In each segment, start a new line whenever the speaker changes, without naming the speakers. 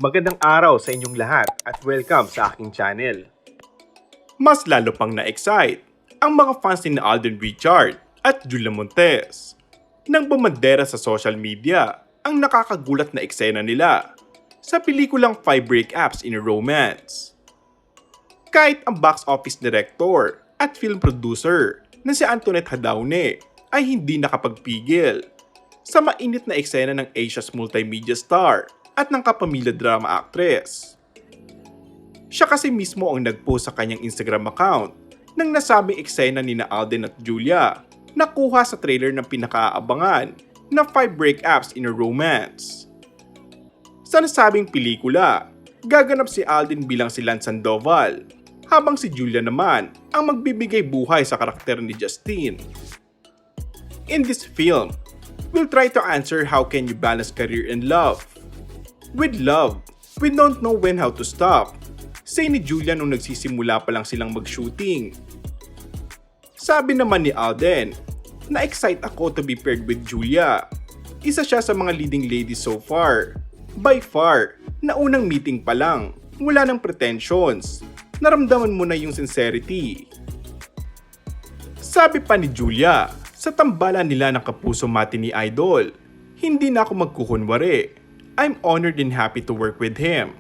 Magandang araw sa inyong lahat at welcome sa aking channel. Mas lalo pang na-excite ang mga fans ni Alden Richard at Julia Montes nang bumandera sa social media ang nakakagulat na eksena nila sa pelikulang 5 Breakups in a Romance. Kahit ang box office director at film producer na si Antoinette Hadaune ay hindi nakapagpigil sa mainit na eksena ng Asia's multimedia star at ng kapamilya drama actress. Siya kasi mismo ang nagpost sa kanyang Instagram account ng nasabing eksena ni Alden at Julia na kuha sa trailer ng pinakaabangan na 5 Breakups in a Romance. Sa nasabing pelikula, gaganap si Alden bilang si Lance Sandoval, habang si Julia naman ang magbibigay buhay sa karakter ni Justine. In this film, we'll try to answer how can you balance career and love. With love, we don't know when how to stop, say ni Julia nung nagsisimula pa lang silang mag-shooting. Sabi naman ni Alden, na-excite ako to be paired with Julia. Isa siya sa mga leading ladies so far. By far, na unang meeting pa lang, wala ng pretensions. Naramdaman mo na yung sincerity. Sabi pa ni Julia, sa tambalan nila ng Kapuso Matinee Idol, hindi na ako magkukunwari. I'm honored and happy to work with him.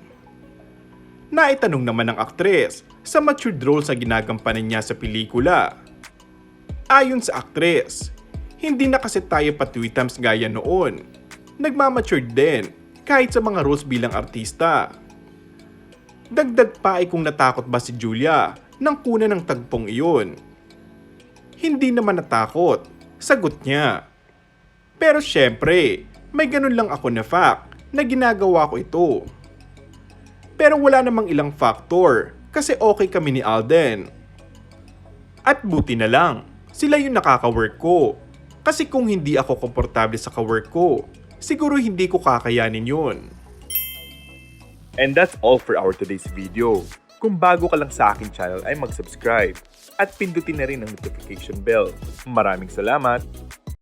Naitanong naman ng aktres sa matured role sa ginagampanan niya sa pelikula. Ayon sa aktres, hindi na kasi tayo patwitams gaya noon. Nagmamatured din kahit sa mga roles bilang artista. Dagdag pa ay kung natakot ba si Julia nang kuna ng tagpong iyon. Hindi naman natakot, sagot niya. Pero syempre, may ganun lang ako na fact na ginagawa ko ito. Pero wala namang ilang factor kasi okay kami ni Alden. At buti na lang, sila yung nakaka-work ko. Kasi kung hindi ako komportable sa ka-work ko, siguro hindi ko kakayanin yun.
And that's all for our today's video. Kung bago ka lang sa aking channel ay mag-subscribe at pindutin na rin ang notification bell. Maraming salamat!